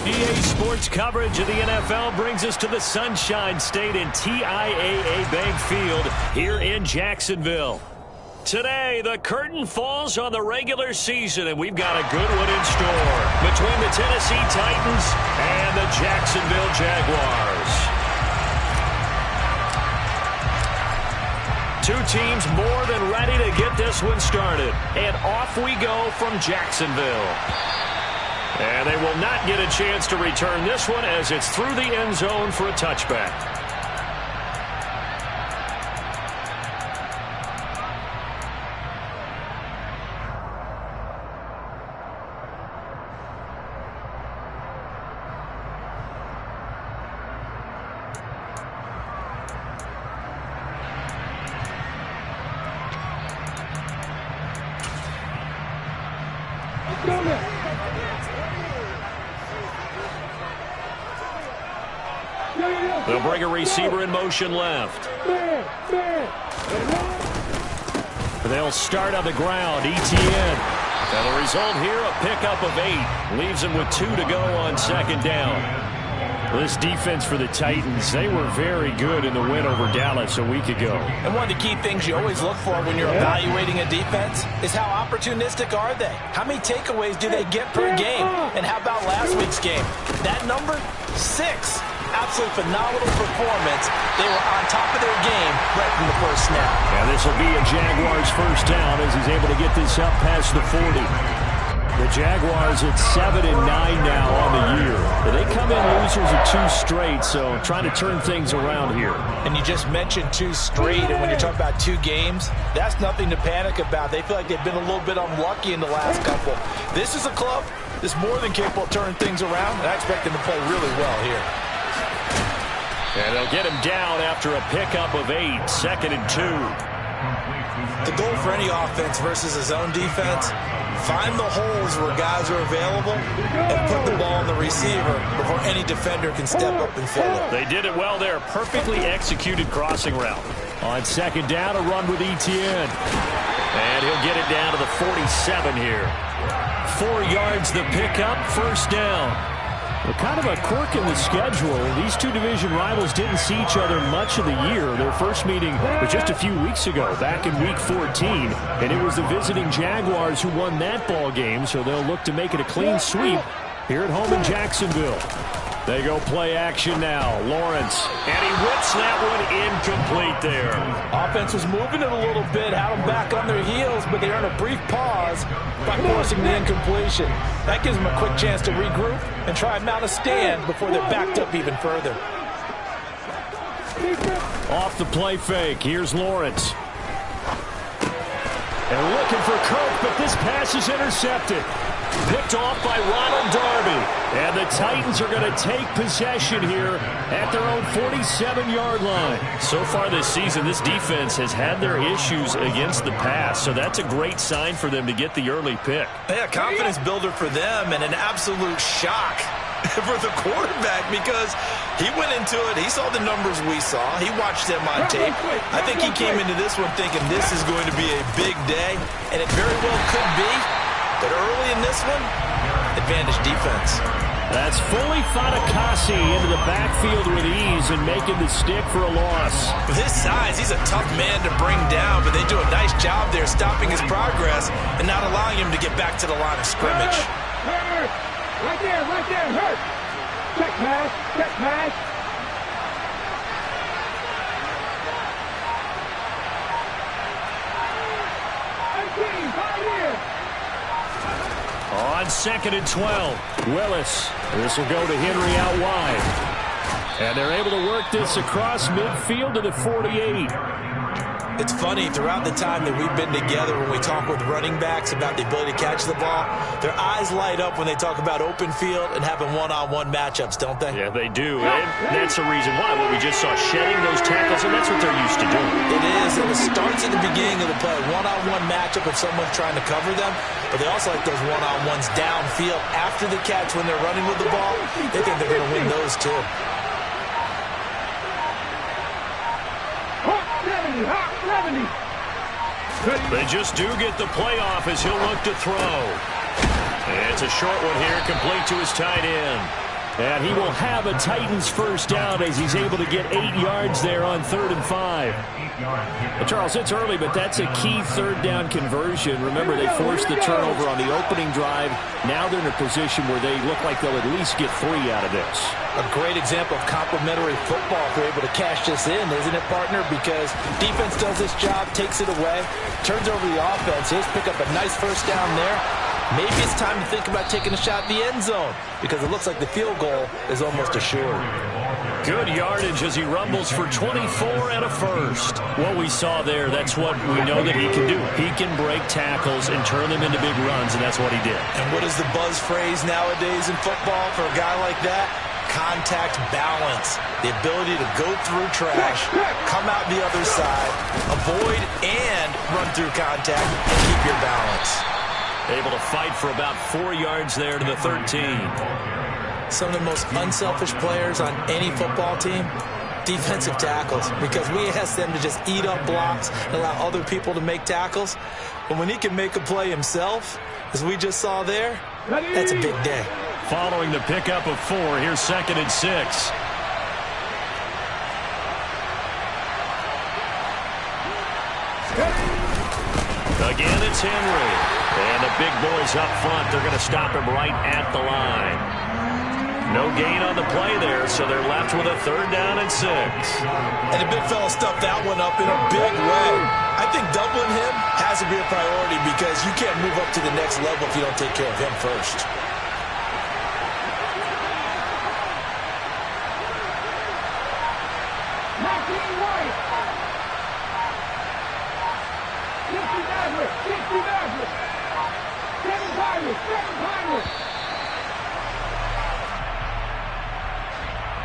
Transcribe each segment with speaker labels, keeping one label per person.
Speaker 1: EA Sports coverage of the NFL brings us to the Sunshine State in TIAA Bank Field here in Jacksonville. Today, the curtain falls on the regular season, and we've got a good one in store between the Tennessee Titans and the Jacksonville Jaguars. Two teams more than ready to get this one started, and off we go from Jacksonville. And they will not get a chance to return this one as it's through the end zone for a touchback. They'll bring a receiver in motion left. They'll start on the ground. ETN. And the result here, a pickup of 8. Leaves them with 2 to go on second down. This defense for the Titans, they were very good in the win over Dallas a week ago.
Speaker 2: And one of the key things you always look for when you're evaluating a defense is how opportunistic are they? How many takeaways do they get per game? And how about last week's game? That number, 6. Absolutely phenomenal performance. They were on top of their game right from the first snap.
Speaker 1: And this will be a Jaguars first down as he's able to get this up past the 40. The Jaguars at 7-9 now on the year. They come in losers of 2 straight, so trying to turn things around here.
Speaker 2: And you just mentioned 2 straight, and when you're talking about 2 games, that's nothing to panic about. They feel like they've been a little bit unlucky in the last couple. This is a club that's more than capable of turning things around, and I expect them to play really well here.
Speaker 1: And they'll get him down after a pickup of 8, 2nd and 2.
Speaker 2: The goal for any offense versus a zone defense, find the holes where guys are available and put the ball on the receiver before any defender can step up and fill it.
Speaker 1: They did it well there. Perfectly executed crossing route. On second down, a run with ETN. And he'll get it down to the 47 here. 4 yards the pickup, first down. Well, kind of a quirk in the schedule. These 2 division rivals didn't see each other much of the year. Their first meeting was just a few weeks ago, back in Week 14. And it was the visiting Jaguars who won that ball game, so they'll look to make it a clean sweep here at home in Jacksonville. They go play action now. Lawrence. And he whips that one incomplete there.
Speaker 2: Offense was moving it a little bit, had them back on their heels, but they earned a brief pause by forcing the incompletion. That gives them a quick chance to regroup and try and mount a stand before they're backed up even further.
Speaker 1: Off the play fake. Here's Lawrence. And looking for Coke, but this pass is intercepted. Picked off by Ronald Darby. And the Titans are going to take possession here at their own 47-yard line. So far this season, this defense has had their issues against the pass, so that's a great sign for them to get the early pick.
Speaker 2: Yeah, confidence builder for them and an absolute shock for the quarterback because he went into it. He saw the numbers we saw. He watched them on tape. I think he came into this one thinking this is going to be a big day, and it very well could be. But early in this one, advantage defense.
Speaker 1: That's fully Fatukasi into the backfield with ease and making the stick for a loss.
Speaker 2: With his size, he's a tough man to bring down, but they do a nice job there stopping his progress and not allowing him to get back to the line of scrimmage.
Speaker 3: Hurt. Right there, hurt. Check pass.
Speaker 1: On 2nd and 12, Willis. This will go to Henry out wide. And they're able to work this across midfield to the 48.
Speaker 2: It's funny, throughout the time that we've been together when we talk with running backs about the ability to catch the ball, their eyes light up when they talk about open field and having one-on-one matchups, don't they?
Speaker 1: Yeah, they do. And that's the reason why. What we just saw, shedding those tackles, and that's what they're used to doing.
Speaker 2: It is, and it starts at the beginning of the play. One-on-one matchup if someone's trying to cover them, but they also like those one-on-ones downfield after the catch when they're running with the ball. They think they're going to win those too.
Speaker 1: They just do get the playoff as he'll look to throw. And it's a short one here, complete to his tight end. And he will have a Titans first down as he's able to get 8 yards there on 3rd and 5. Well, Charles, it's early, but that's a key 3rd down conversion. Remember, they forced the turnover on the opening drive. Now they're in a position where they look like they'll at least get 3 out of this.
Speaker 2: A great example of complementary football if they're able to cash this in, isn't it, partner? Because defense does this job, takes it away, turns over the offense. He'll pick up a nice first down there. Maybe it's time to think about taking a shot in the end zone because it looks like the field goal is almost assured.
Speaker 1: Good yardage as he rumbles for 24 and a first. What we saw there, that's what we know that he can do. He can break tackles and turn them into big runs, and that's what he did.
Speaker 2: And what is the buzz phrase nowadays in football for a guy like that? Contact balance. The ability to go through trash, come out the other side, avoid and run through contact, and keep your balance.
Speaker 1: Able to fight for about 4 yards there to the 13.
Speaker 2: Some of the most unselfish players on any football team, defensive tackles, because we ask them to just eat up blocks and allow other people to make tackles. But when he can make a play himself, as we just saw there, that's a big day.
Speaker 1: Following the pickup of 4, here's 2nd and 6. Again, it's Henry. And the big boys up front, they're going to stop him right at the line. No gain on the play there, so they're left with a 3rd down and 6.
Speaker 2: And the big fella stuffed that one up in a big way. I think doubling him has to be a priority because you can't move up to the next level if you don't take care of him first.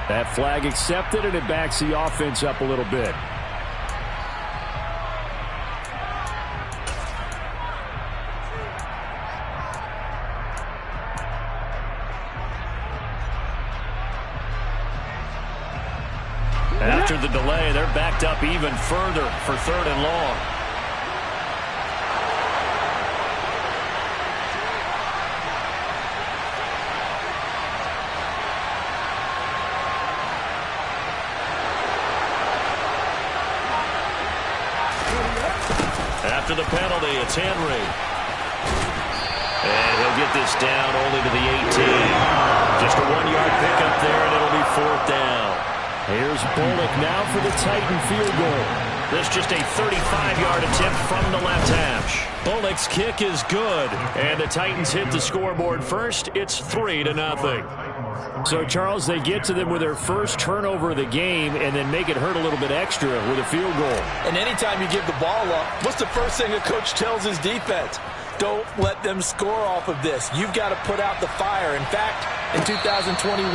Speaker 1: That flag accepted, and it backs the offense up a little bit. After the delay, they're backed up even further for 3rd and long. After the penalty, it's Henry. And he'll get this down only to the 18. Just a 1-yard pickup there, and it'll be 4th down. Here's Bullock now for the Titan field goal. This just a 35-yard attempt from the left hash. Bullock's kick is good, and the Titans hit the scoreboard first. It's 3-0. So, Charles, they get to them with their first turnover of the game and then make it hurt a little bit extra with a field goal.
Speaker 2: And anytime you give the ball up, what's the first thing a coach tells his defense? Don't let them score off of this. You've got to put out the fire. In fact, in 2021,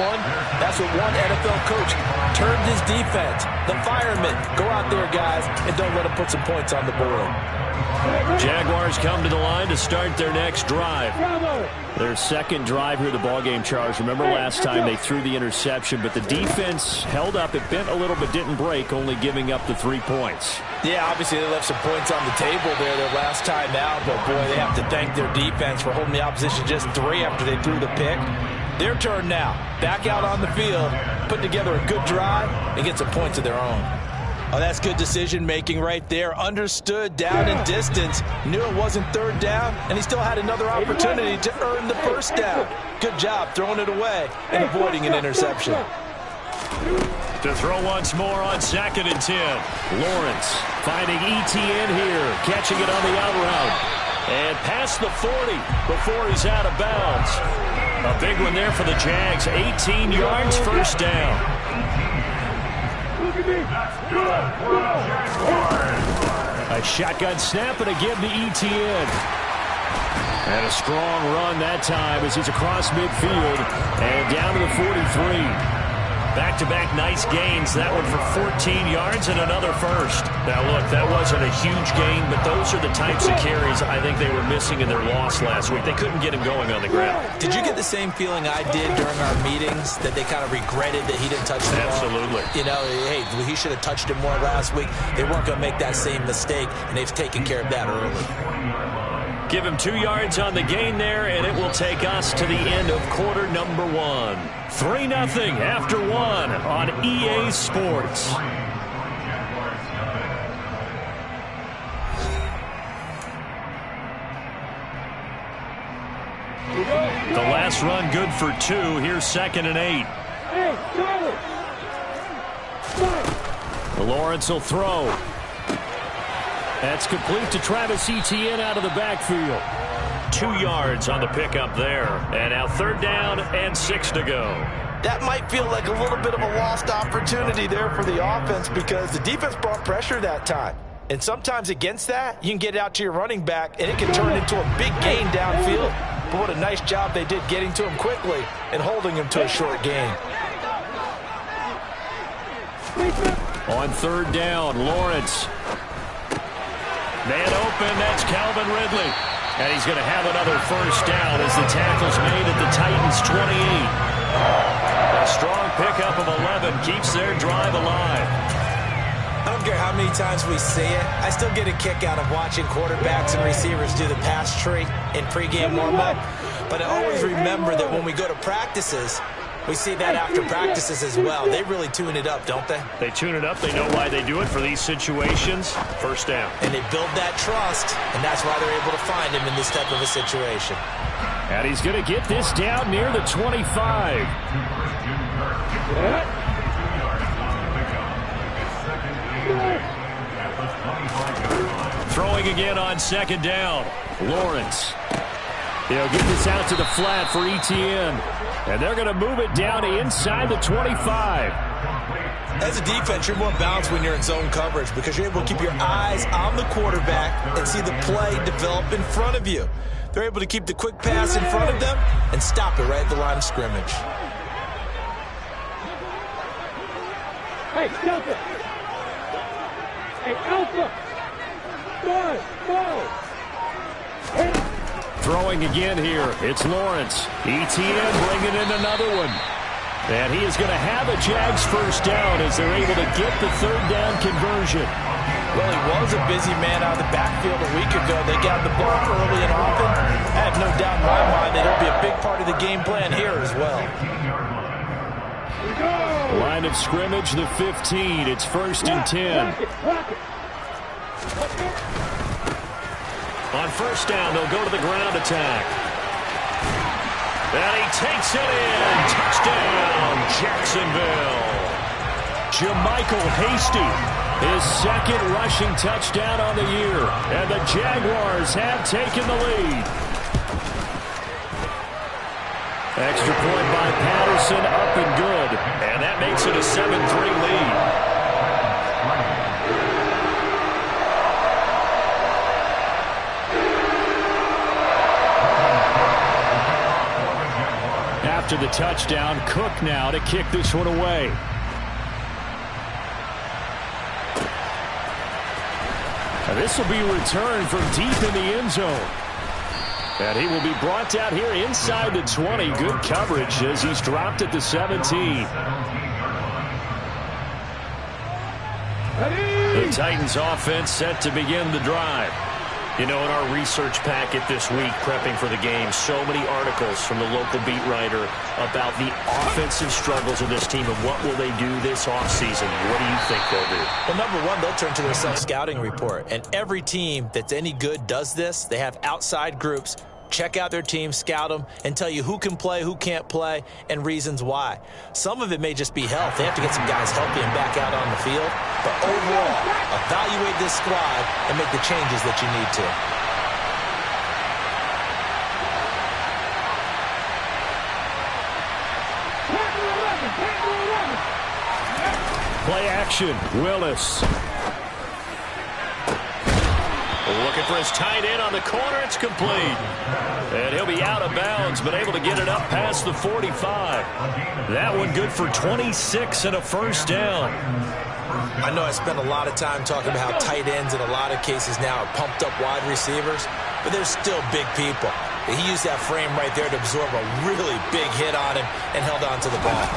Speaker 2: that's what one NFL coach termed his defense. The firemen. Go out there, guys, and don't let them put some points on the board.
Speaker 1: Jaguars come to the line to start their next drive. Their second drive here of the ballgame, Charles. Remember last time they threw the interception, but the defense held up. It bent a little but didn't break, only giving up the 3 points.
Speaker 2: Yeah, obviously they left some points on the table there their last time out, but boy, they have to thank their defense for holding the opposition just 3 after they threw the pick. Their turn now. Back out on the field, put together a good drive, and get some points of their own. Oh, that's good decision-making right there. Understood down and distance. Knew it wasn't 3rd down, and he still had another opportunity to earn the first down. Good job throwing it away and avoiding an interception.
Speaker 1: To throw once more on 2nd and 10. Lawrence finding ETN here, catching it on the out route. And past the 40 before he's out of bounds. A big one there for the Jags. 18 yards, first down. A shotgun snap and again to ETN. And a strong run that time as he's across midfield and down to the 43. Back-to-back nice gains. That one for 14 yards and another first. Now, look, that wasn't a huge gain, but those are the types of carries I think they were missing in their loss last week. They couldn't get him going on the ground.
Speaker 2: Did you get the same feeling I did during our meetings, that they kind of regretted that he didn't touch the ball?
Speaker 1: Absolutely.
Speaker 2: You know, hey, he should have touched it more last week. They weren't going to make that same mistake, and they've taken care of that early.
Speaker 1: Give him 2 yards on the gain there, and it will take us to the end of quarter number 1. 3-0 after 1 on EA Sports. The last run good for 2. Here's 2nd and 8. Lawrence will throw. That's complete to Travis Etienne out of the backfield. 2 yards on the pickup there. And now 3rd down and 6 to go.
Speaker 2: That might feel like a little bit of a lost opportunity there for the offense because the defense brought pressure that time. And sometimes against that, you can get it out to your running back, and it can turn into a big gain downfield. But what a nice job they did getting to him quickly and holding him to a short gain.
Speaker 1: On 3rd down, Lawrence. Man open, that's Calvin Ridley. And he's going to have another 1st down as the tackle's made at the Titans' 28. A strong pickup of 11 keeps their drive alive.
Speaker 2: I don't care how many times we see it. I still get a kick out of watching quarterbacks and receivers do the pass tree in pregame warm-up. But I always remember that when we go to practices, we see that after practices as well. They really tune it up, don't they?
Speaker 1: They tune it up. They know why they do it for these situations. 1st down.
Speaker 2: And they build that trust, and that's why they're able to find him in this type of a situation.
Speaker 1: And he's going to get this down near the 25. Throwing again on 2nd down. Lawrence. He'll get this out to the flat for Etienne. And they're going to move it down to inside the 25.
Speaker 2: As a defense, you're more balanced when you're in zone coverage because you're able to keep your eyes on the quarterback and see the play develop in front of you. They're able to keep the quick pass in front of them and stop it right at the line of scrimmage.
Speaker 3: Hey, Delta! Hey, Alpha! Go!
Speaker 1: Throwing again here, it's Lawrence. Etienne bringing in another one. And he is going to have a Jags 1st down as they're able to get the 3rd down conversion.
Speaker 2: Well, he was a busy man out of the backfield a week ago. They got the ball early and often. I have no doubt in my mind that he'll be a big part of the game plan here as well.
Speaker 1: Line of scrimmage, the 15. It's 1st and 10. On 1st down, they'll go to the ground attack. And he takes it in. Touchdown, Jacksonville. Jermichael Hasty, his 2nd rushing touchdown on the year. And the Jaguars have taken the lead. Extra point by Patterson, up and good. And that makes it a 7-3 lead. After the touchdown, Cook now to kick this one away. And this will be returned from deep in the end zone. And he will be brought down here inside the 20. Good coverage as he's dropped at the 17. The Titans offense set to begin the drive. You know, in our research packet this week, prepping for the game, so many articles from the local beat writer about the offensive struggles of this team and what will they do this offseason. What do you think they'll do?
Speaker 2: Well, number one, they'll turn to their self-scouting report. And every team that's any good does this. They have outside groups. Check out their team, scout them, and tell you who can play, who can't play, and reasons why. Some of it may just be health. They have to get some guys healthy and back out on the field. But overall, evaluate this squad and make the changes that you need to.
Speaker 1: Play action, Willis. Looking for his tight end on the corner. It's complete. And he'll be out of bounds, but able to get it up past the 45. That one good for 26 and a 1st down.
Speaker 2: I know I spent a lot of time talking about how tight ends in a lot of cases now are pumped up wide receivers, but they're still big people. He used that frame right there to absorb a really big hit on him and held on to the ball.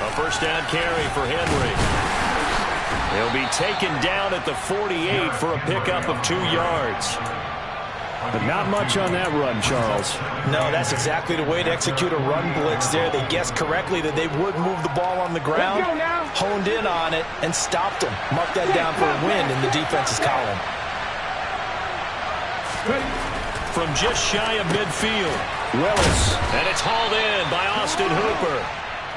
Speaker 1: A 1st down carry for Henry. He'll be taken down at the 48 for a pickup of 2 yards. But not much on that run, Charles.
Speaker 2: No, that's exactly the way to execute a run blitz there. They guessed correctly that they would move the ball on the ground, honed in on it, and stopped them. Mark that down for a win in the defense's column.
Speaker 1: From just shy of midfield, Willis. And it's hauled in by Austin Hooper.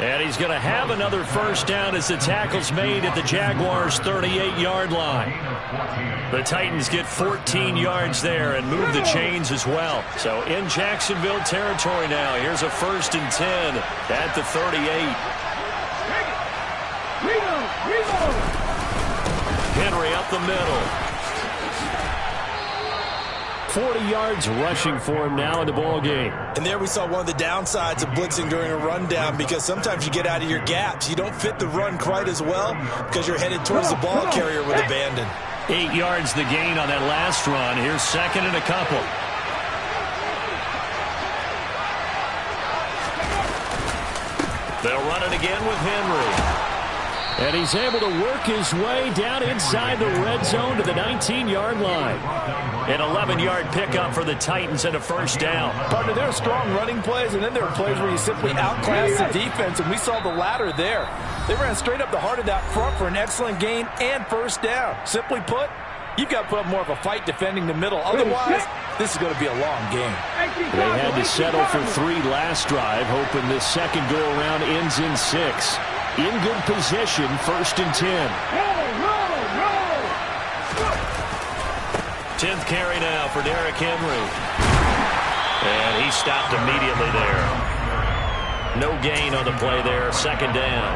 Speaker 1: And he's going to have another first down as the tackle's made at the Jaguars' 38-yard line. The Titans get 14 yards there and move the chains as well. So in Jacksonville territory now. Here's a 1st and 10 at the 38. Henry up the middle. 40 yards rushing for him now in the ball game.
Speaker 2: And there we saw one of the downsides of blitzing during a rundown, because sometimes you get out of your gaps. You don't fit the run quite as well because you're headed towards the ball carrier with abandon.
Speaker 1: 8 yards the gain on that last run. Here's 2nd and a couple. They'll run it again with Henry. And he's able to work his way down inside the red zone to the 19-yard line. An 11-yard pickup for the Titans and a first down.
Speaker 2: Partner, there are strong running plays, and then there are plays where you simply outclass the defense, and we saw the latter there. They ran straight up the heart of that front for an excellent gain and first down. Simply put, you've got to put up more of a fight defending the middle. Otherwise, this is going to be a long game.
Speaker 1: They had to settle for 3 last drive, hoping this second go-around ends in 6. In good position, 1st and 10. 10th carry now for Derrick Henry. And he stopped immediately there. No gain on the play there, 2nd down.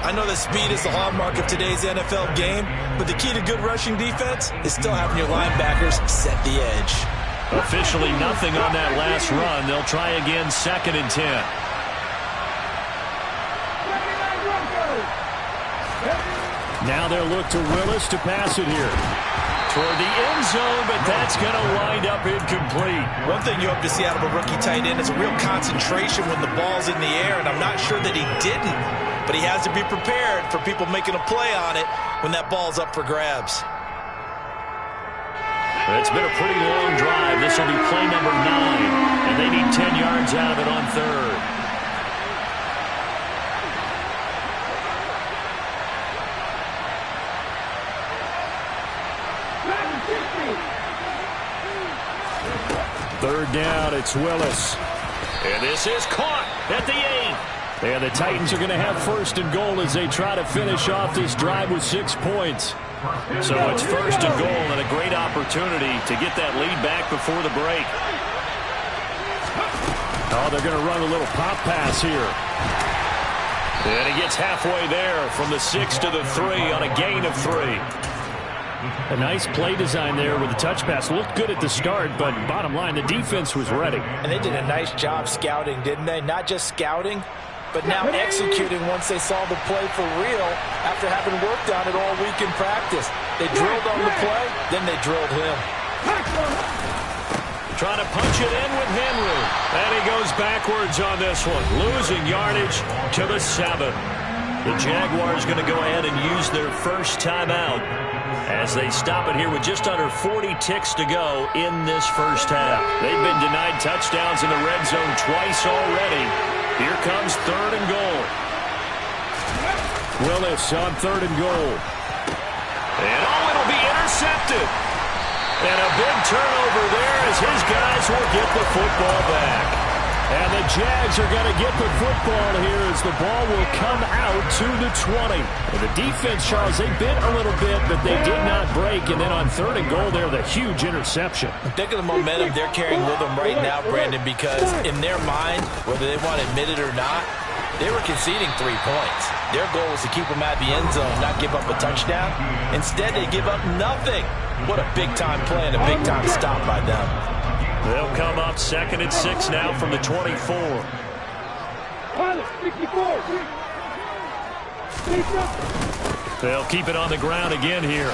Speaker 2: I know that speed is the hallmark of today's NFL game, but the key to good rushing defense is still having your linebackers set the edge.
Speaker 1: Officially nothing on that last run. They'll try again, 2nd and 10. Now they'll look to Willis to pass it here. Toward the end zone, but that's going to wind up incomplete.
Speaker 2: One thing you hope to see out of a rookie tight end is a real concentration when the ball's in the air, and I'm not sure that he didn't, but he has to be prepared for people making a play on it when that ball's up for grabs.
Speaker 1: It's been a pretty long drive. This will be play number 9, and they need 10 yards out of it on 3rd. Third down, it's Willis. And this is caught at the 8. And the Titans are going to have 1st and goal as they try to finish off this drive with 6 points. So it's 1st and goal and a great opportunity to get that lead back before the break. Oh, they're going to run a little pop pass here. And he gets halfway there from the 6 to the 3 on a gain of 3. A nice play design there with the touch pass. Looked good at the start, but bottom line, the defense was ready.
Speaker 2: And they did a nice job scouting, didn't they? Not just scouting, but now executing once they saw the play for real after having worked on it all week in practice. They drilled on the play, then they drilled him.
Speaker 1: Trying to punch it in with Henry. And he goes backwards on this one. Losing yardage to the 7. The Jaguars going to go ahead and use their first timeout as they stop it here with just under 40 ticks to go in this first half. They've been denied touchdowns in the red zone twice already. Here comes 3rd and goal. Willis on 3rd and goal. And it'll be intercepted. And a big turnover there as his guys will get the football back. And the Jags are going to get the football here as the ball will come out to the 20. And the defense, Charles, they bit a little bit, but they did not break. And then on 3rd and goal there, the huge interception.
Speaker 2: Think of the momentum they're carrying with them right now, Brandon, because in their mind, whether they want to admit it or not, they were conceding 3 points. Their goal was to keep them at the end zone, not give up a touchdown. Instead, they give up nothing. What a big-time play and a big-time stop by them.
Speaker 1: They'll come up 2nd and 6 now from the 24. They'll keep it on the ground again here.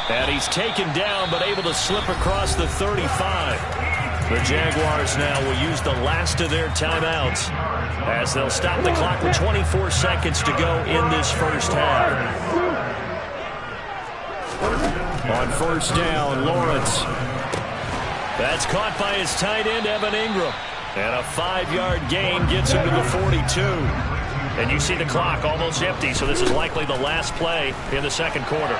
Speaker 1: And he's taken down but able to slip across the 35. The Jaguars now will use the last of their timeouts as they'll stop the clock with 24 seconds to go in this first half. On 1st down, Lawrence. That's caught by his tight end, Evan Ingram. And a 5-yard gain gets him to the 42. And you see the clock almost empty, so this is likely the last play in the second quarter.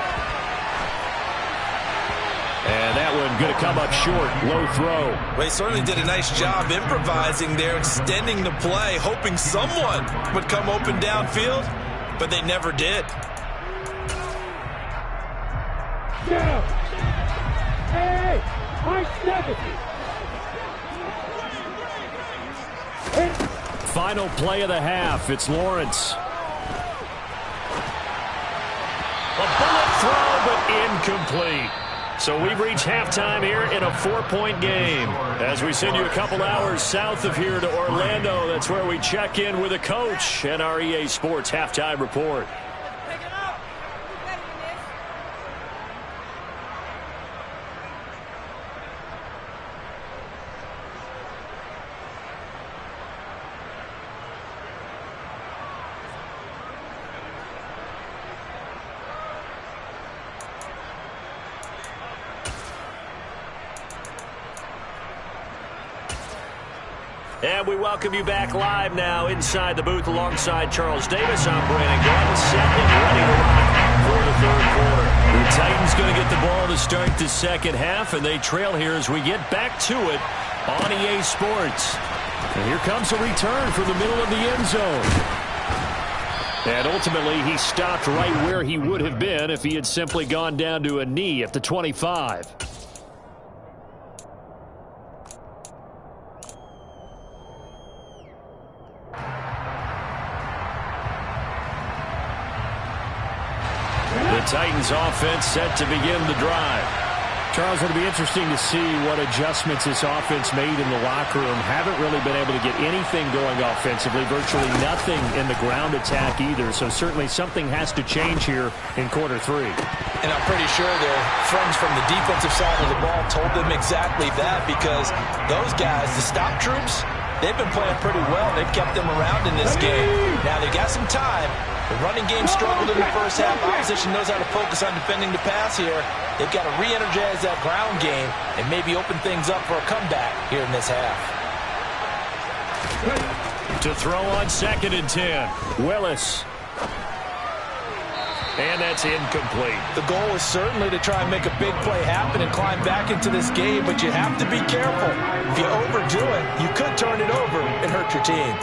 Speaker 1: And that one going to come up short. Low throw.
Speaker 2: Well, he certainly did a nice job improvising there, extending the play, hoping someone would come open downfield, but they never did.
Speaker 3: Go! Hey! High 70!
Speaker 1: Final play of the half. It's Lawrence. A bullet throw, but incomplete. So we've reached halftime here in a 4-point game. As we send you a couple hours south of here to Orlando, that's where we check in with a coach and our EA Sports halftime report. And we welcome you back live now inside the booth alongside Charles Davis. I'm Brandon Gaddis, set and ready to rock for the third quarter. The Titans going to get the ball to start the second half, and they trail here as we get back to it on EA Sports. And here comes a return from the middle of the end zone. And ultimately, he stopped right where he would have been if he had simply gone down to a knee at the 25. The Titans offense set to begin the drive. Charles, it'll be interesting to see what adjustments this offense made in the locker room. Haven't really been able to get anything going offensively, virtually nothing in the ground attack either. So certainly something has to change here in quarter three.
Speaker 2: And I'm pretty sure their friends from the defensive side of the ball told them exactly that, because those guys, the stop troops, they've been playing pretty well. They've kept them around in this game. Now they've got some time. The running game struggled in the first half. Opposition knows how to focus on defending the pass here. They've got to re-energize that ground game and maybe open things up for a comeback here in this half.
Speaker 1: To throw on 2nd and 10. Willis. And that's incomplete.
Speaker 2: The goal is certainly to try and make a big play happen and climb back into this game, but you have to be careful. If you overdo it, you could turn it over and hurt your team.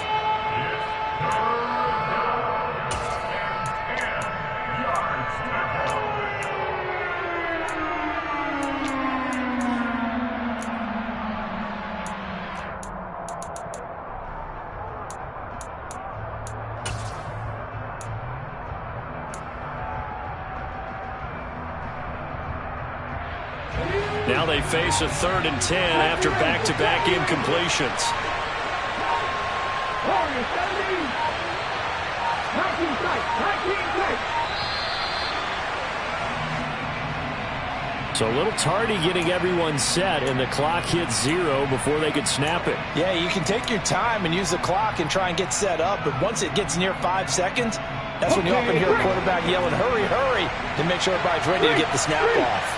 Speaker 1: Now they face a 3rd and 10 after back-to-back incompletions. So a little tardy getting everyone set, and the clock hits 0 before they could snap it.
Speaker 2: Yeah, you can take your time and use the clock and try and get set up, but once it gets near 5 seconds, that's when you often hear a quarterback yelling, hurry, hurry, to make sure everybody's ready to get the snap off.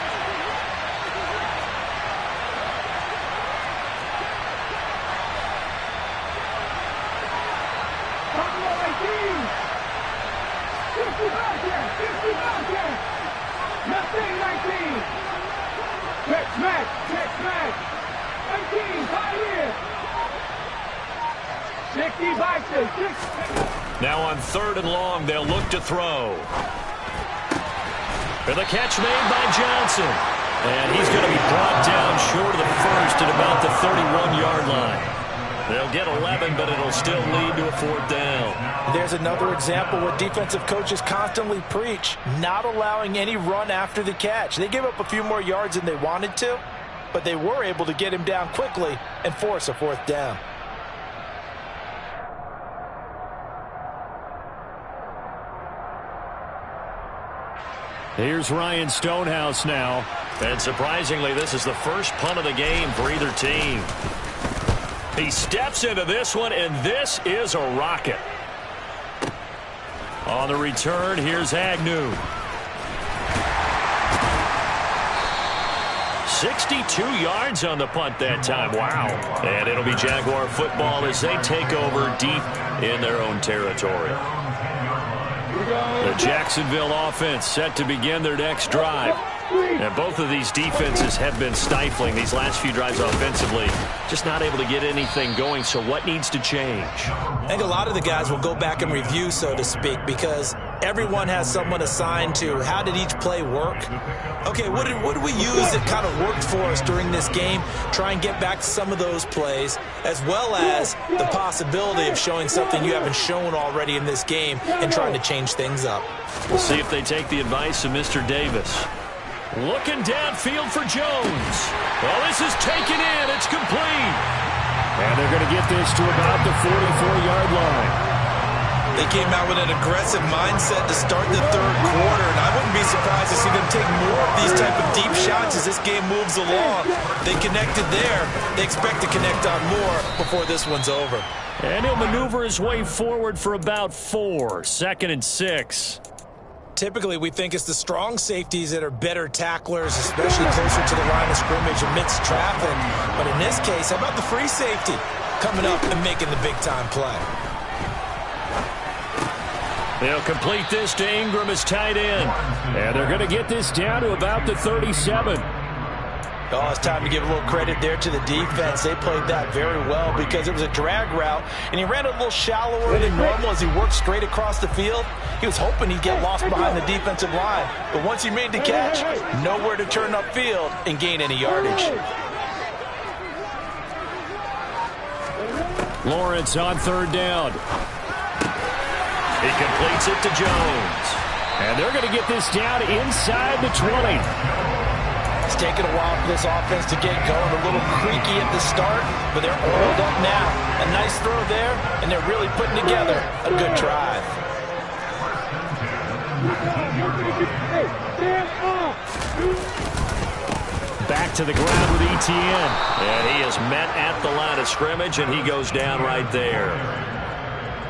Speaker 1: Now on 3rd and long, they'll look to throw. For the catch made by Johnson. And he's going to be brought down short of the first at about the 31-yard line. They'll get 11, but it'll still lead to a 4th down.
Speaker 2: There's another example what defensive coaches constantly preach, not allowing any run after the catch. They gave up a few more yards than they wanted to, but they were able to get him down quickly and force a 4th down.
Speaker 1: Here's Ryan Stonehouse now. And surprisingly, this is the first punt of the game for either team. He steps into this one, and this is a rocket. On the return, here's Agnew. 62 yards on the punt that time. Wow. And it'll be Jaguar football as they take over deep in their own territory. The Jacksonville offense set to begin their next drive. And both of these defenses have been stifling these last few drives offensively. Just not able to get anything going. So what needs to change?
Speaker 2: I think a lot of the guys will go back and review, so to speak, because everyone has someone assigned to how did each play work. Okay, what did we use that kind of worked for us during this game? Try and get back to some of those plays, as well as the possibility of showing something you haven't shown already in this game and trying to change things up.
Speaker 1: We'll see if they take the advice of Mr. Davis. Looking downfield for Jones. Well, this is taken in. It's complete. And they're going to get this to about the 44-yard line.
Speaker 2: They came out with an aggressive mindset to start the third quarter, and I wouldn't be surprised to see them take more of these type of deep shots as this game moves along. They connected there. They expect to connect on more before this one's over.
Speaker 1: And he'll maneuver his way forward for about 4. 2nd and 6.
Speaker 2: Typically, we think it's the strong safeties that are better tacklers, especially closer to the line of scrimmage amidst traffic. But in this case, how about the free safety coming up and making the big-time play?
Speaker 1: They'll complete this to Ingram as tight end. And they're going to get this down to about the 37.
Speaker 2: Oh, it's time to give a little credit there to the defense. They played that very well because it was a drag route, and he ran a little shallower than normal as he worked straight across the field. He was hoping he'd get lost behind the defensive line, but once he made the catch, nowhere to turn upfield and gain any yardage.
Speaker 1: Lawrence on 3rd down. He completes it to Jones. And they're going to get this down inside the 20.
Speaker 2: It's taken a while for this offense to get going. A little creaky at the start, but they're oiled up now. A nice throw there, and they're really putting together a good drive.
Speaker 1: Back to the ground with ETN. And he is met at the line of scrimmage, and he goes down right there.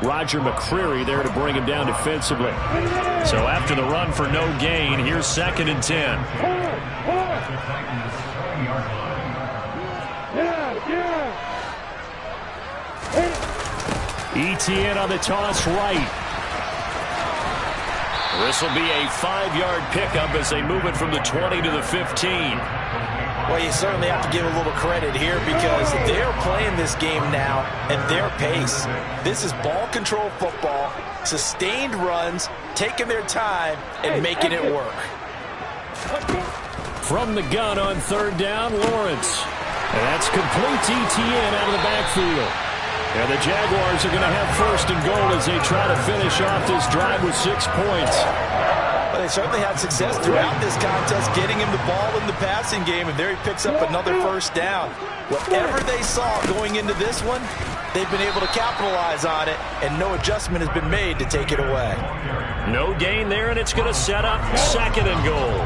Speaker 1: Roger McCreary there to bring him down defensively. So after the run for no gain, here's 2nd and 10. ETN on the toss right. This will be a 5-yard pickup as they move it from the 20 to the 15.
Speaker 2: Well, you certainly have to give a little credit here because they're playing this game now at their pace. This is ball control football, sustained runs, taking their time, and making it work.
Speaker 1: From the gun on 3rd down, Lawrence. And that's complete to ETN out of the backfield. And the Jaguars are going to have 1st and goal as they try to finish off this drive with 6 points.
Speaker 2: Well, they certainly had success throughout this contest, getting him the ball in the passing game, and there he picks up another 1st down. Whatever they saw going into this one, they've been able to capitalize on it, and no adjustment has been made to take it away.
Speaker 1: No gain there, and it's going to set up 2nd and goal.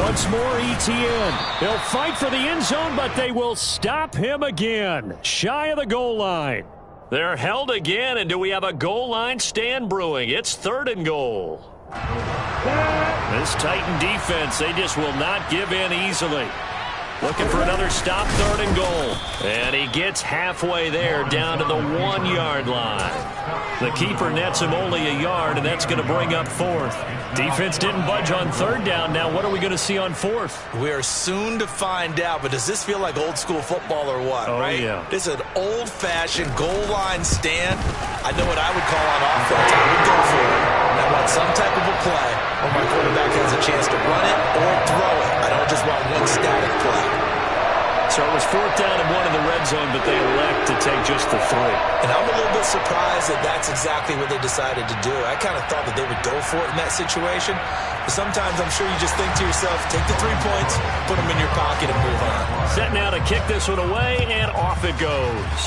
Speaker 1: Once more, ETN. They'll fight for the end zone, but they will stop him again. Shy of the goal line. They're held again, and do we have a goal line stand brewing? It's 3rd and goal. This Titan defense, they just will not give in easily. Looking for another stop, 3rd and goal. And he gets halfway there, down to the 1-yard line. The keeper nets him only a yard, and that's going to bring up 4th. Defense didn't budge on 3rd down. Now what are we going to see on 4th?
Speaker 2: We are soon to find out, but does this feel like old school football or what, right?
Speaker 1: Yeah.
Speaker 2: This is an old-fashioned goal line stand. I know what I would call on offense. I would go for it. I want some type of a play where my quarterback has a chance to run it or throw it. I don't just want one static play.
Speaker 1: So it was 4th down and 1 in the red zone, but they elect to take just the 3.
Speaker 2: And I'm a little bit surprised that that's exactly what they decided to do. I kind of thought that they would go for it in that situation. But sometimes I'm sure you just think to yourself, take the 3 points, put them in your pocket, and move on.
Speaker 1: Set now to kick this one away, and off it goes.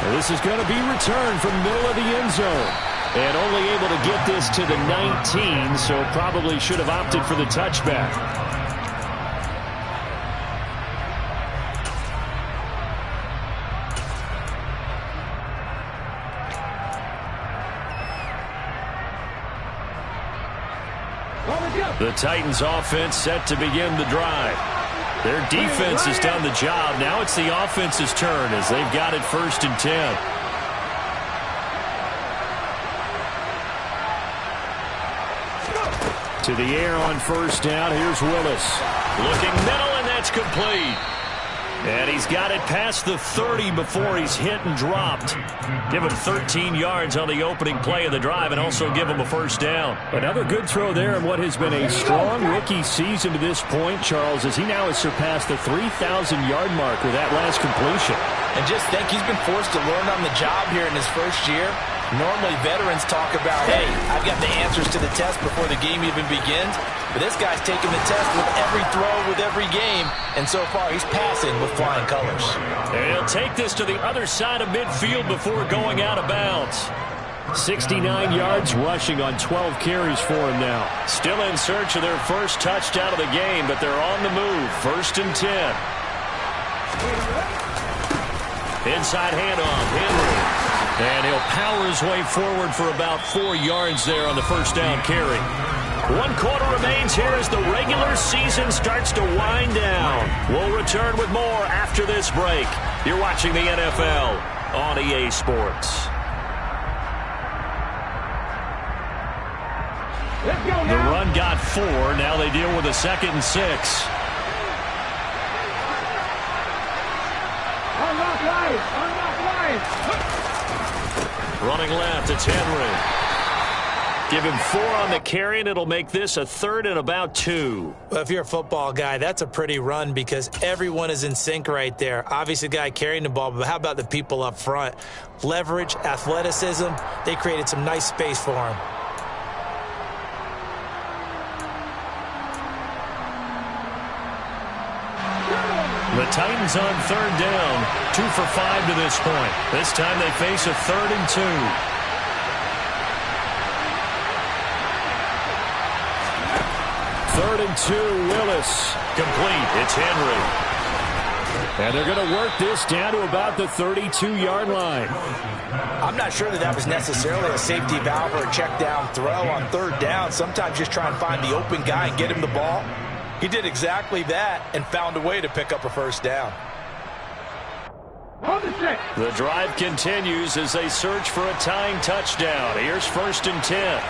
Speaker 1: Well, this is going to be returned from the middle of the end zone. And only able to get this to the 19, so probably should have opted for the touchback. The Titans offense set to begin the drive. Their defense has done the job. Now it's the offense's turn as they've got it 1st and 10. To the air on 1st down. Here's Willis. Looking middle, and that's complete. And he's got it past the 30 before he's hit and dropped. Give him 13 yards on the opening play of the drive and also give him a 1st down. Another good throw there in what has been a strong rookie season to this point, Charles, as he now has surpassed the 3,000-yard mark with that last completion.
Speaker 2: And just think, he's been forced to learn on the job here in his first year. Normally, veterans talk about, hey, I've got the answers to the test before the game even begins. But this guy's taking the test with every throw, with every game. And so far, he's passing with flying colors.
Speaker 1: And he'll take this to the other side of midfield before going out of bounds. 69 yards rushing on 12 carries for him now. Still in search of their first touchdown of the game, but they're on the move. 1st and 10. Inside handoff, Henry. And he'll power his way forward for about 4 yards there on the 1st down carry. 1 quarter remains here as the regular season starts to wind down. We'll return with more after this break. You're watching the NFL on EA Sports.
Speaker 3: Let's go now.
Speaker 1: The run got 4. Now they deal with a 2nd and 6.
Speaker 3: Unlock line. Unlock line.
Speaker 1: Running left, it's Henry. Give him 4 on the carry, and it'll make this a 3rd and about 2.
Speaker 2: Well, if you're a football guy, that's a pretty run because everyone is in sync right there. Obviously, the guy carrying the ball, but how about the people up front? Leverage, athleticism, they created some nice space for him.
Speaker 1: The Titans on 3rd down, 2 for 5 to this point. This time they face a 3rd and 2. 3rd and 2, Willis. Complete, it's Henry. And they're going to work this down to about the 32-yard line.
Speaker 2: I'm not sure that was necessarily a safety valve or a check down throw on 3rd down. Sometimes just try and find the open guy and get him the ball. He did exactly that and found a way to pick up a 1st down.
Speaker 1: The drive continues as they search for a tying touchdown. Here's 1st and 10.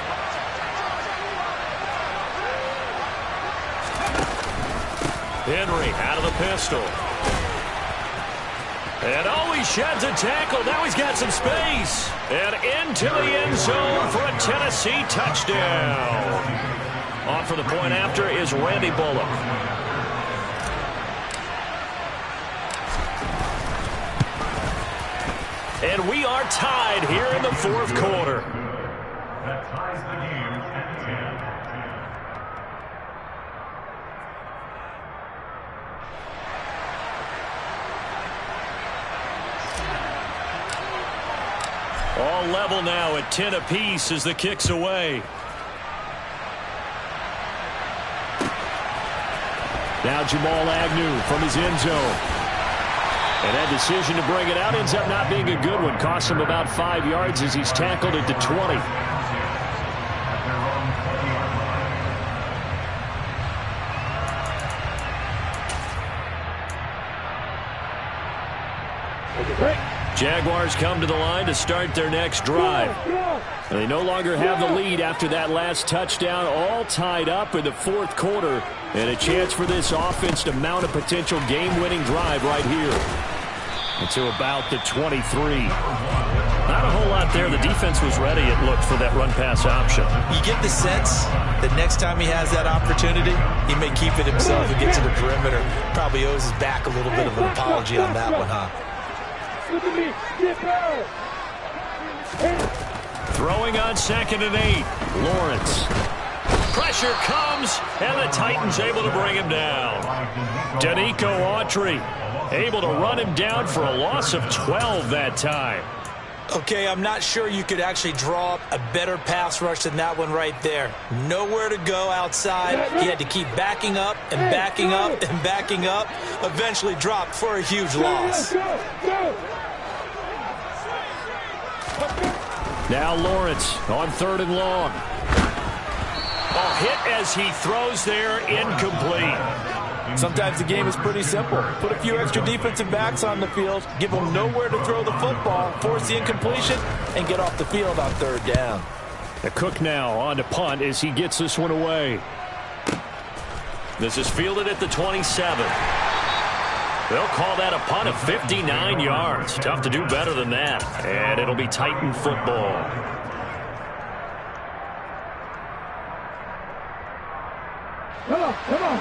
Speaker 1: Henry out of the pistol. And he sheds a tackle. Now he's got some space. And into the end zone for a Tennessee touchdown. On for the point after is Randy Bullock. And we are tied here in the 4th quarter. That ties the game at 10. All level now at 10 apiece as the kick's away. Now Jamal Agnew from his end zone. And that decision to bring it out ends up not being a good one. Costs him about 5 yards as he's tackled at the 20. Jaguars come to the line to start their next drive. And they no longer have the lead after that last touchdown, all tied up in the 4th quarter. And a chance for this offense to mount a potential game-winning drive right here. Until about the 23. Not a whole lot there. The defense was ready, it looked, for that run-pass option.
Speaker 2: You get the sense that next time he has that opportunity, he may keep it himself and get to the perimeter. Probably owes his back a little bit of an apology on that one, huh?
Speaker 1: Throwing on 2nd and 8. Lawrence. Pressure comes, and the Titans able to bring him down. Danico Autry able to run him down for a loss of 12 that time.
Speaker 2: Okay, I'm not sure you could actually draw up a better pass rush than that one right there. Nowhere to go outside. He had to keep backing up and backing up and backing up. Eventually dropped for a huge loss.
Speaker 1: Now Lawrence on 3rd and long. Oh, hit as he throws there, incomplete.
Speaker 2: Sometimes the game is pretty simple. Put a few extra defensive backs on the field, give them nowhere to throw the football, force the incompletion, and get off the field on third down.
Speaker 1: The Cook now on to punt as he gets this one away. This is fielded at the 27. They'll call that a punt of 59 yards. Tough to do better than that. And it'll be Titan football.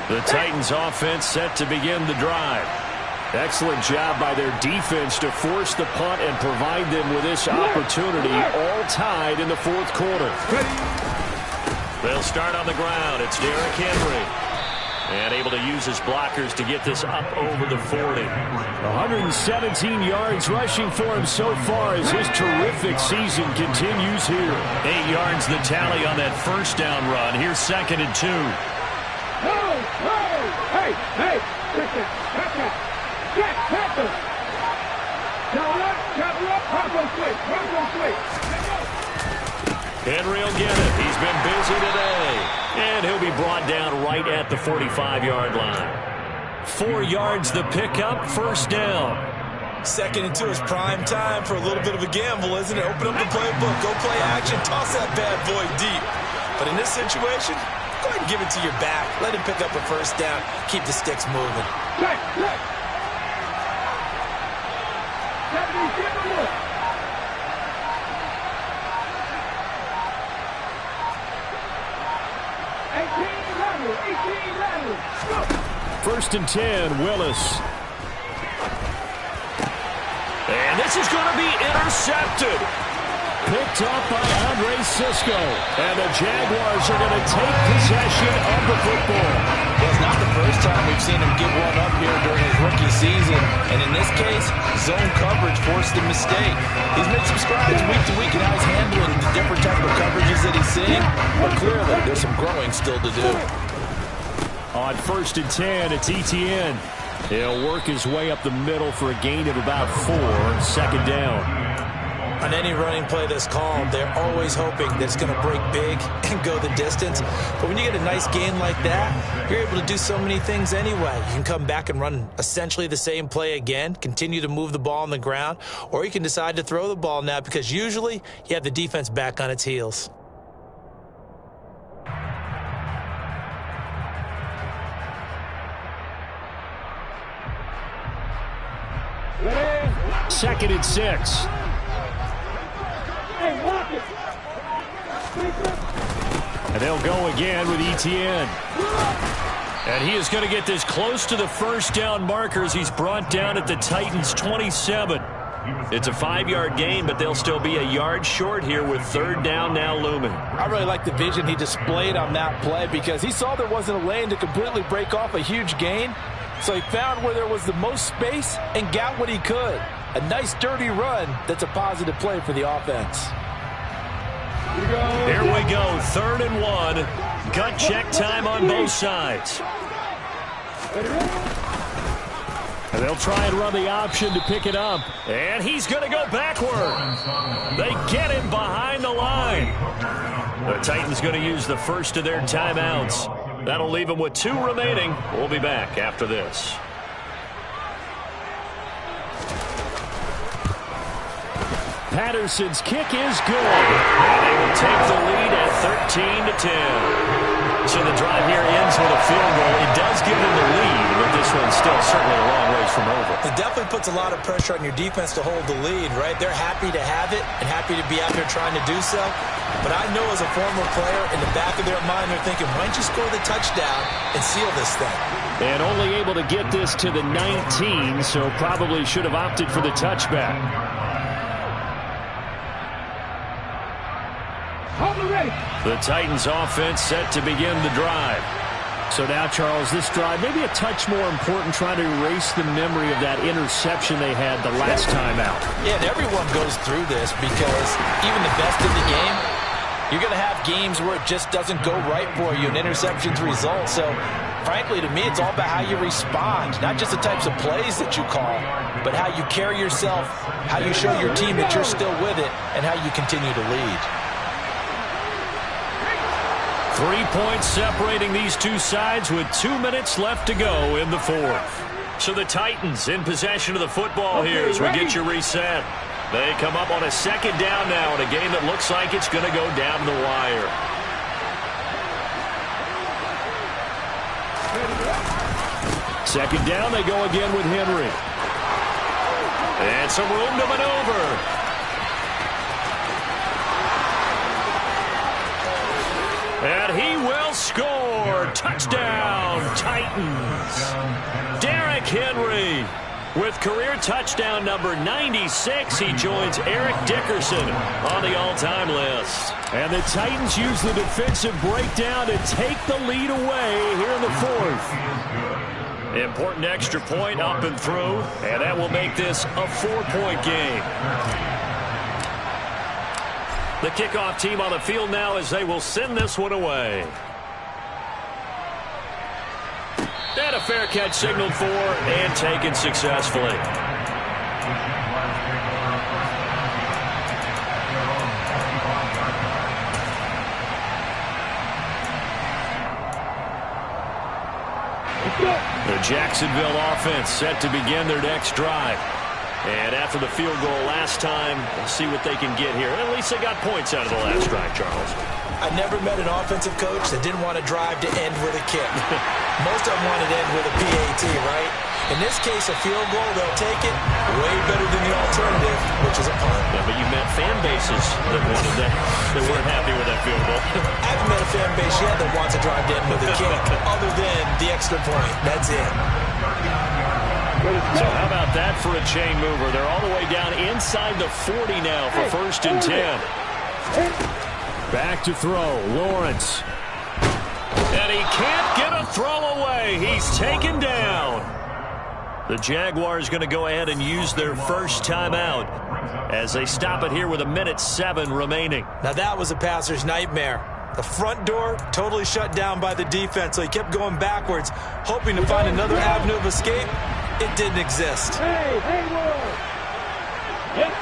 Speaker 1: The Titans offense set to begin the drive. Excellent job by their defense to force the punt and provide them with this opportunity, all tied in the fourth quarter. They'll start on the ground. It's Derrick Henry. And able to use his blockers to get this up over the 40. 117 yards rushing for him so far as his terrific season continues here. 8 yards the tally on that first down run. Here's 2nd and 2.
Speaker 3: Hey, check that.
Speaker 1: Henry will get it. He's been busy today. And he'll be brought down right at the 45-yard line. 4 yards the pickup, first down.
Speaker 2: 2nd and 2 is prime time for a little bit of a gamble, isn't it? Open up the playbook, go play action, toss that bad boy deep. But in this situation, go ahead and give it to your back. Let him pick up a first down. Keep the sticks moving.
Speaker 1: First and 10, Willis. And this is going to be intercepted. Picked up by Andre Cisco. And the Jaguars are going to take possession of the football.
Speaker 2: It's not the first time we've seen him give one up here during his rookie season. And in this case, zone coverage forced a mistake. He's made some strides week to week in how he's handling the different type of coverages that he's seeing. But clearly, there's some growing still to do.
Speaker 1: On 1st and 10, it's Etienne. He'll work his way up the middle for a gain of about 4. 2nd down.
Speaker 2: On any running play that's called, they're always hoping that it's going to break big and go the distance. But when you get a nice gain like that, you're able to do so many things anyway. You can come back and run essentially the same play again, continue to move the ball on the ground, or you can decide to throw the ball now because usually you have the defense back on its heels.
Speaker 1: Second and 6. And they'll go again with Etienne. And he is going to get this close to the first down markers. He's brought down at the Titans' 27. It's a 5-yard gain, but they'll still be a yard short here with 3rd down now looming.
Speaker 4: I really like the vision he displayed on that play because he saw there wasn't a lane to completely break off a huge gain. So he found where there was the most space and got what he could. A nice dirty run that's a positive play for the offense.
Speaker 1: Here we go, 3rd and 1. Gut check time on both sides. And they'll try and run the option to pick it up. And he's going to go backward. They get him behind the line. The Titans going to use the first of their timeouts. That'll leave them with 2 remaining. We'll be back after this. Patterson's kick is good. And they will take the lead at 13-10. So the drive here ends with a field goal. It does give them the lead, but this one's still certainly a long ways from over.
Speaker 2: It definitely puts a lot of pressure on your defense to hold the lead, right? They're happy to have it and happy to be out there trying to do so. But I know as a former player, in the back of their mind, they're thinking, why don't you score the touchdown and seal this thing?
Speaker 1: And only able to get this to the 19, so probably should have opted for the touchback. The Titans offense set to begin the drive. So now, Charles, this drive maybe a touch more important, trying to erase the memory of that interception they had the last time out.
Speaker 4: Yeah, and everyone goes through this because even the best in the game, you're going to have games where it just doesn't go right for you and interceptions result. So, frankly, to me, it's all about how you respond, not just the types of plays that you call, but how you carry yourself, how you show your team that you're still with it, and how you continue to lead.
Speaker 1: 3 points separating these two sides with 2 minutes left to go in the fourth. So the Titans in possession of the football here as we get you reset. They come up on a second down now in a game that looks like it's going to go down the wire. Second down, they go again with Henry. And some room to maneuver. And he will score. Touchdown, Titans. Derrick Henry with career touchdown number 96. He joins Eric Dickerson on the all-time list. And the Titans use the defensive breakdown to take the lead away here in the fourth. Important extra point up and through, and that will make this a 4-point game. The kickoff team on the field now as they will send this one away. And a fair catch signaled for and taken successfully. The Jacksonville offense set to begin their next drive. And after the field goal last time, we'll see what they can get here. At least they got points out of the last drive, Charles.
Speaker 2: I never met an offensive coach that didn't want to drive to end with a kick. Most of them wanted to end with a PAT, right? In this case, a field goal, they'll take it way better than the alternative, which is a punt.
Speaker 1: Yeah, but you met fan bases that wanted that, that weren't happy with that field goal.
Speaker 2: I haven't met a fan base yet that wants to drive to end with a kick, other than the extra point. That's it.
Speaker 1: So how about that for a chain mover? They're all the way down inside the 40 now for 1st and 10. Back to throw, Lawrence. And he can't get a throw away. He's taken down. The Jaguars going to go ahead and use their first timeout as they stop it here with 1:07 remaining.
Speaker 2: Now that was a passer's nightmare. The front door totally shut down by the defense, so he kept going backwards, hoping to find another avenue of escape. It didn't exist.
Speaker 3: Hey, Hayward! Yep.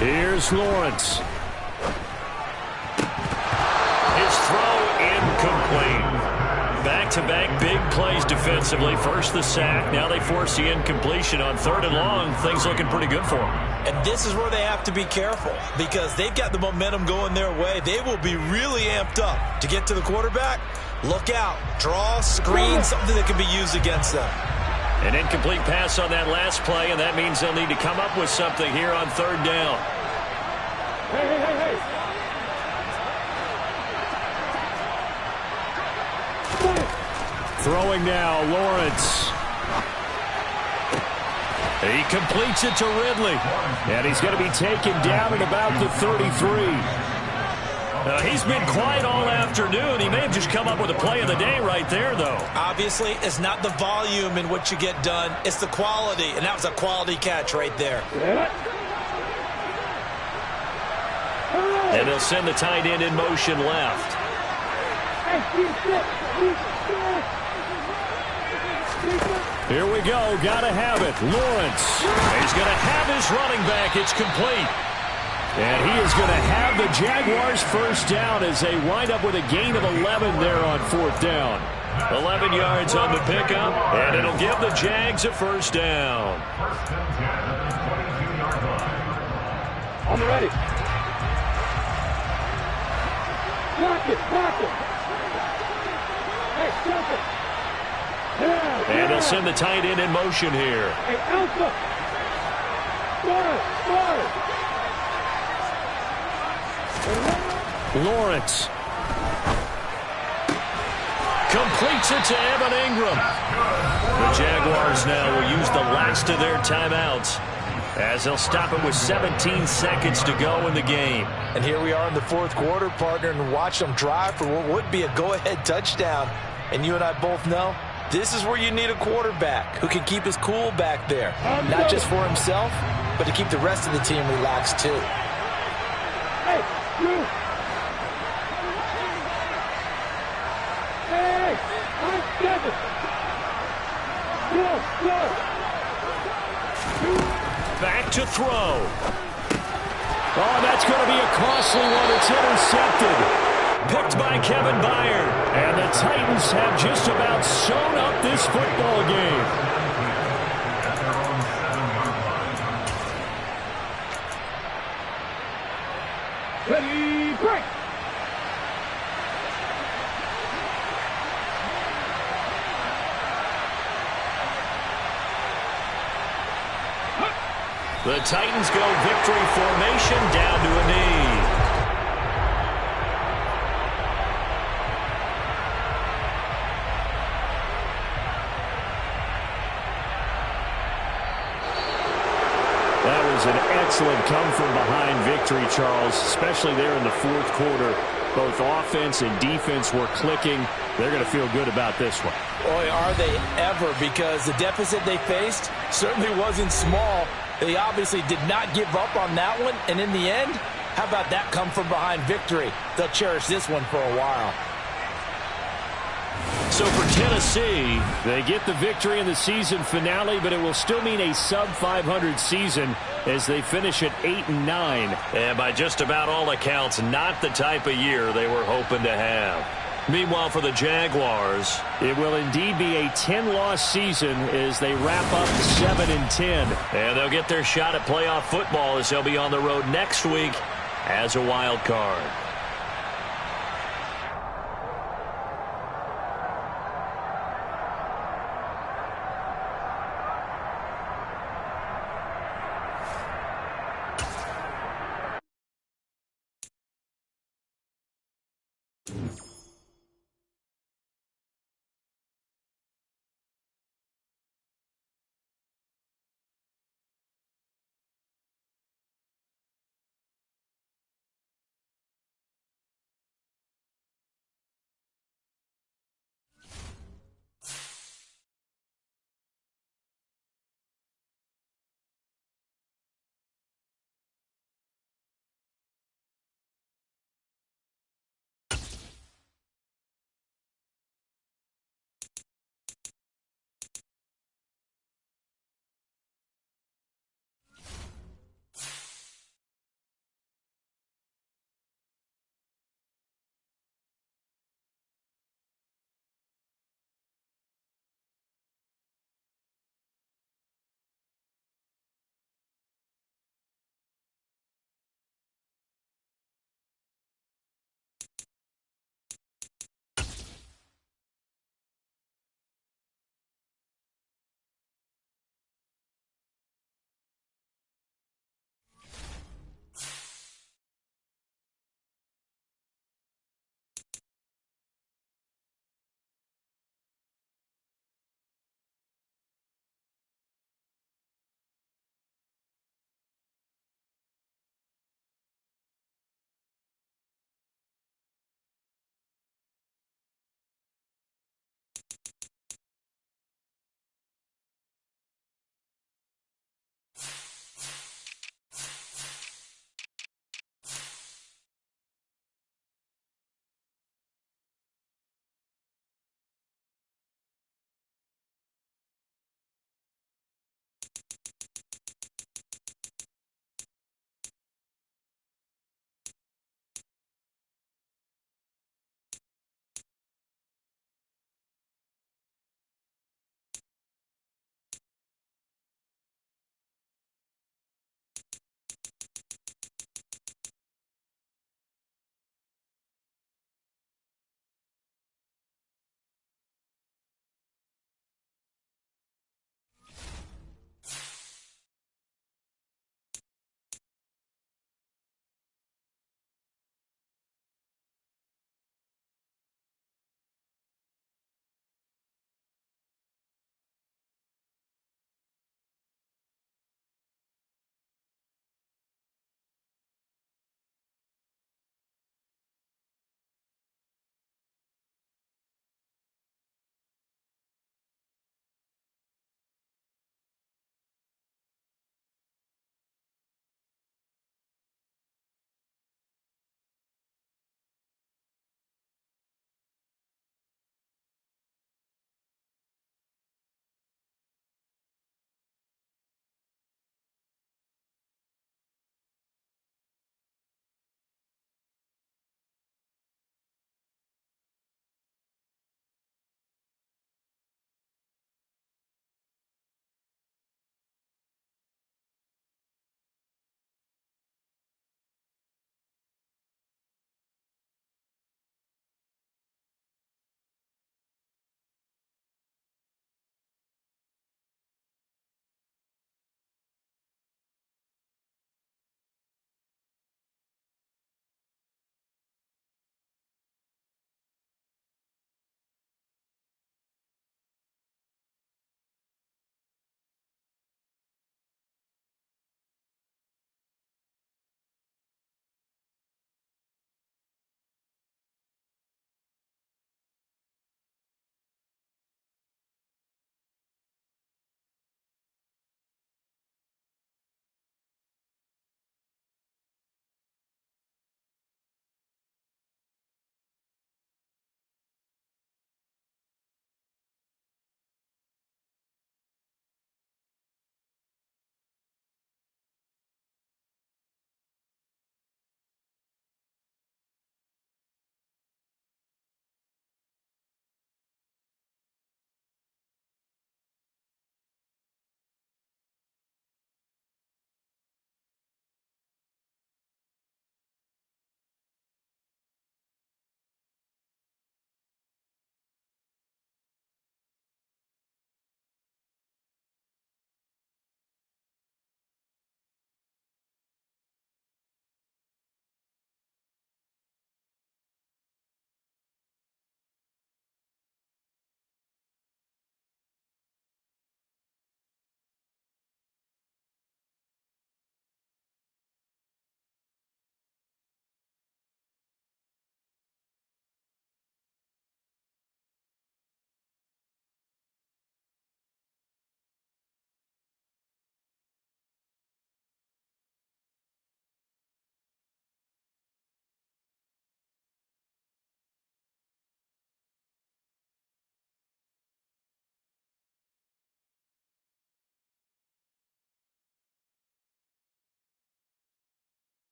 Speaker 1: Here's Lawrence. His throw incomplete. Back-to-back big plays defensively. First the sack. Now they force the incompletion on 3rd and long. Things looking pretty good for them.
Speaker 2: And this is where they have to be careful because they've got the momentum going their way. They will be really amped up to get to the quarterback. Look out. Draw, screen, something that can be used against them.
Speaker 1: An incomplete pass on that last play, and that means they'll need to come up with something here on 3rd down.
Speaker 3: Hey.
Speaker 1: Throwing now, Lawrence. He completes it to Ridley. And he's going to be taken down at about the 33. He's been quiet all afternoon. He may have just come up with a play of the day right there, though.
Speaker 2: Obviously, it's not the volume in which you get done. It's the quality, and that was a quality catch right there.
Speaker 1: And they'll send the tight end in motion left. Here we go. Got to have it. Lawrence. He's going to have his running back. It's complete. And he is going to have the Jaguars first down as they wind up with a gain of 11 there on 4th down. 11 yards on the pickup, and it'll give the Jags a first down.
Speaker 3: I'm ready. Block it. Hey, stop it. Yeah.
Speaker 1: And they'll send the tight end in motion here.
Speaker 3: Hey, Alpha. Smart.
Speaker 1: Lawrence completes it to Evan Ingram. The Jaguars now will use the last of their timeouts as they'll stop it with 17 seconds to go in the game.
Speaker 2: And here we are in the 4th quarter, partner, and watch them drive for what would be a go-ahead touchdown. And you and I both know this is where you need a quarterback who can keep his cool back there, not just for himself, but to keep the rest of the team relaxed too.
Speaker 3: Hey, you. Hey, I'm 7. Go.
Speaker 1: Back to throw. Oh, that's going to be a costly one. It's intercepted. Picked by Kevin Byard. And the Titans have just about sewn up this football game.
Speaker 3: Ready, break!
Speaker 1: The Titans go victory formation down to a knee. That was an excellent come-from-behind victory, Charles, especially there in the fourth quarter. Both offense and defense were clicking. They're going to feel good about this one.
Speaker 4: Boy, are they ever, because the deficit they faced certainly wasn't small. They obviously did not give up on that one, and in the end, how about that come-from-behind victory? They'll cherish this one for a while.
Speaker 1: So for Tennessee, they get the victory in the season finale, but it will still mean a sub-500 season as they finish at 8-9. And by just about all accounts, not the type of year they were hoping to have. Meanwhile, for the Jaguars, it will indeed be a 10-loss season as they wrap up 7-10. And they'll get their shot at playoff football as they'll be on the road next week as a wild card.